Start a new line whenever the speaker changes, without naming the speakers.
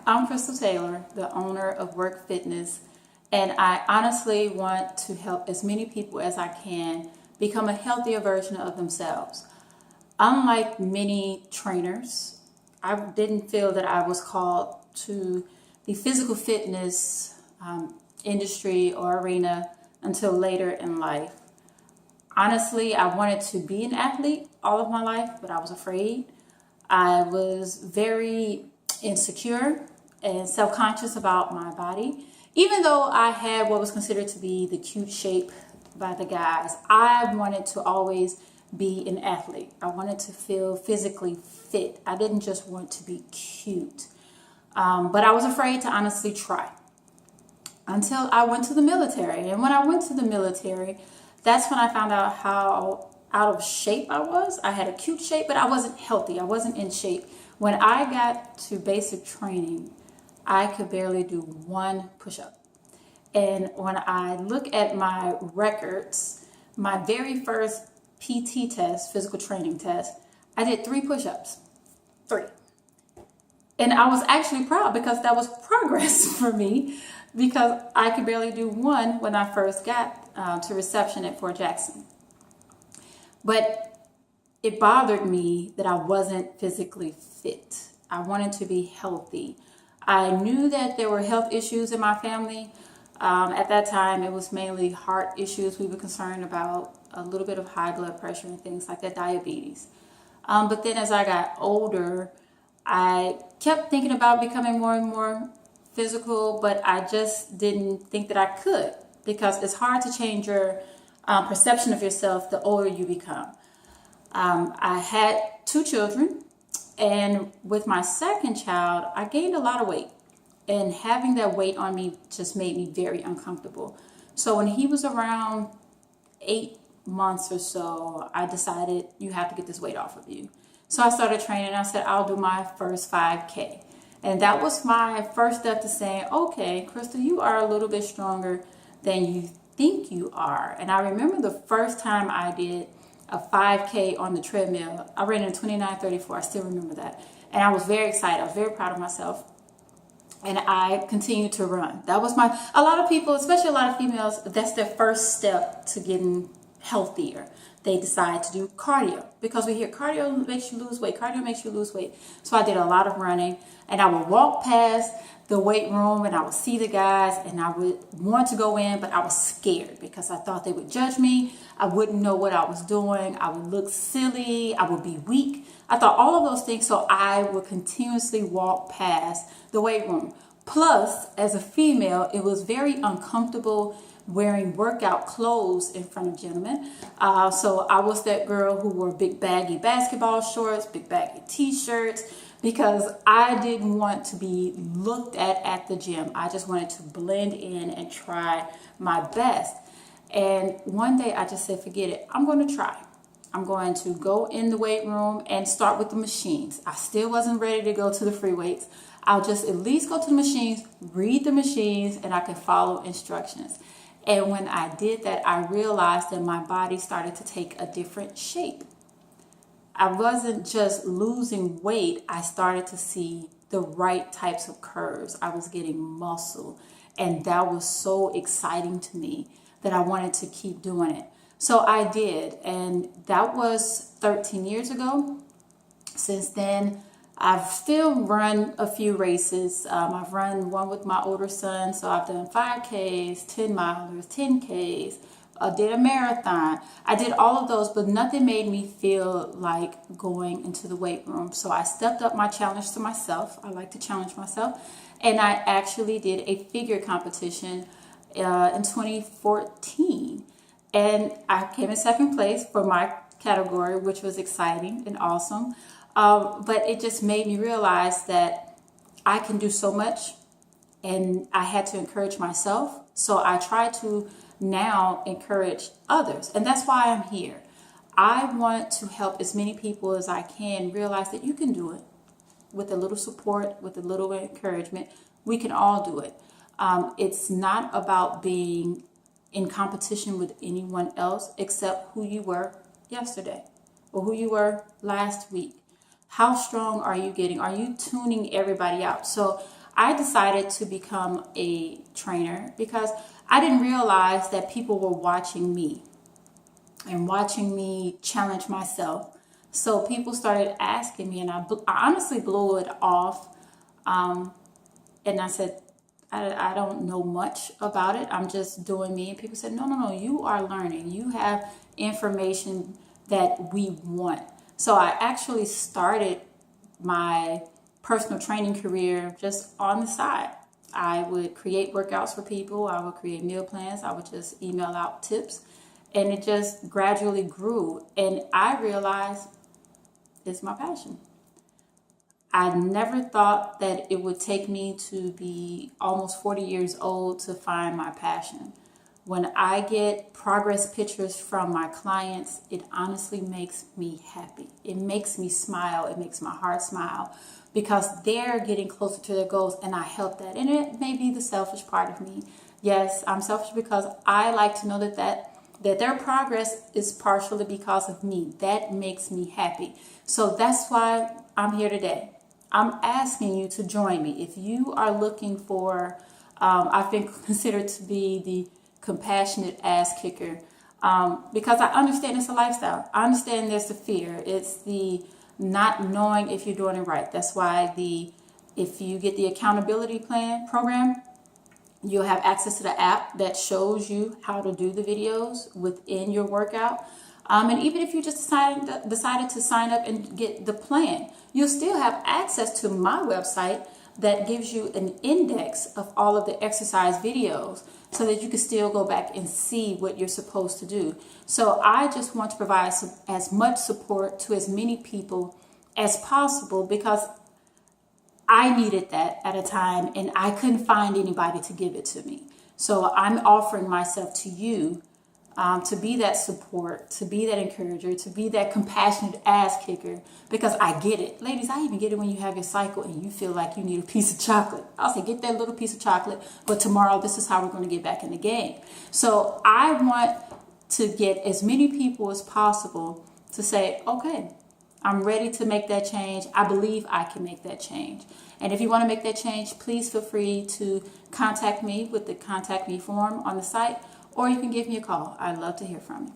I'm Krystal Taylor, the owner of Work Fitness, and I honestly want to help as many people as I can become a healthier version of themselves. Unlike many trainers, I didn't feel that I was called to the physical fitness industry or arena until later in life. Honestly, I wanted to be an athlete all of my life, but I was afraid. I was very insecure and self-conscious about my body. Even though I had what was considered to be the cute shape by the guys, I wanted to always be an athlete. I wanted to feel physically fit. I didn't just want to be cute. But I was afraid to honestly try until I went to the military. And when I went to the military, that's when I found out how out of shape I was. I had a cute shape, but I wasn't healthy. I wasn't in shape. When I got to basic training, I could barely do one push-up. And when I look at my records, my very first PT test, physical training test, I did 3 push-ups. 3. And I was actually proud because that was progress for me, because I could barely do one when I first got to reception at Fort Jackson. But it bothered me that I wasn't physically fit. I wanted to be healthy. I knew that there were health issues in my family. At that time, it was mainly heart issues we were concerned about, a little bit of high blood pressure and things like that, diabetes. But then as I got older, I kept thinking about becoming more and more physical, but I just didn't think that I could, because it's hard to change your perception of yourself the older you become. I had 2 children, and with my second child, I gained a lot of weight. And having that weight on me just made me very uncomfortable. So when he was around 8 months or so, I decided, you have to get this weight off of you. So I started training. I said, I'll do my first 5K. And that was my first step to saying, okay, Krystal, you are a little bit stronger than you think you are. And I remember the first time I did a 5K on the treadmill, I ran in 29:34. I still remember that. And I was very excited. I was very proud of myself. And I continued to run. That was a lot of people, especially a lot of females, that's their first step to getting healthier. They decide to do cardio, because we hear cardio makes you lose weight. Cardio makes you lose weight. So I did a lot of running, and I would walk past the weight room and I would see the guys, and I would want to go in, but I was scared because I thought they would judge me. I wouldn't know what I was doing. I would look silly. I would be weak. I thought all of those things, so I would continuously walk past the weight room. Plus, as a female, it was very uncomfortable wearing workout clothes in front of gentlemen. So I was that girl who wore big baggy basketball shorts, big baggy t-shirts, because I didn't want to be looked at the gym. I just wanted to blend in and try my best. And one day I just said, forget it. I'm going to try. I'm going to go in the weight room and start with the machines. I still wasn't ready to go to the free weights. I'll just at least go to the machines, read the machines, and I can follow instructions. And when I did that, I realized that my body started to take a different shape. I wasn't just losing weight. I started to see the right types of curves. I was getting muscle. And that was so exciting to me that I wanted to keep doing it. So I did. And that was 13 years ago. Since then, I've still run a few races. I've run one with my older son. So I've done 5Ks, 10 milers, 10Ks. I did a marathon. I did all of those, but nothing made me feel like going into the weight room. So I stepped up my challenge to myself. I like to challenge myself. And I actually did a figure competition in 2014. And I came in second place for my category, which was exciting and awesome. But it just made me realize that I can do so much, and I had to encourage myself. So I try to now encourage others, and that's why I'm here. I want to help as many people as I can realize that you can do it with a little support, with a little encouragement. We can all do it. It's not about being in competition with anyone else except who you were yesterday or who you were last week. How strong are you getting? Are you tuning everybody out? So I decided to become a trainer because I didn't realize that people were watching me and watching me challenge myself. So people started asking me, and I honestly blew it off. And I said, I don't know much about it. I'm just doing me. And people said, no, no, no, you are learning. You have information that we want. So I actually started my personal training career just on the side. I would create workouts for people. I would create meal plans. I would just email out tips. And it just gradually grew. And I realized it's my passion. I never thought that it would take me to be almost 40 years old to find my passion. When I get progress pictures from my clients, it honestly makes me happy. It makes me smile. It makes my heart smile because they're getting closer to their goals and I help that. And it may be the selfish part of me. Yes, I'm selfish because I like to know that their progress is partially because of me. That makes me happy. So that's why I'm here today. I'm asking you to join me. If you are looking for, I've been considered to be the compassionate ass kicker because I understand it's a lifestyle. I understand there's the fear. It's the not knowing if you're doing it right. That's why if you get the accountability plan program, you'll have access to the app that shows you how to do the videos within your workout. And even if you just decided to sign up and get the plan, you'll still have access to my website that gives you an index of all of the exercise videos so that you can still go back and see what you're supposed to do. So I just want to provide as much support to as many people as possible because I needed that at a time and I couldn't find anybody to give it to me. So I'm offering myself to you to be that support, to be that encourager, to be that compassionate ass kicker because I get it. Ladies, I even get it when you have your cycle and you feel like you need a piece of chocolate. I'll say, get that little piece of chocolate, but tomorrow this is how we're going to get back in the game. So I want to get as many people as possible to say, okay, I'm ready to make that change. I believe I can make that change. And if you want to make that change, please feel free to contact me with the contact me form on the site, or you can give me a call. I'd love to hear from you.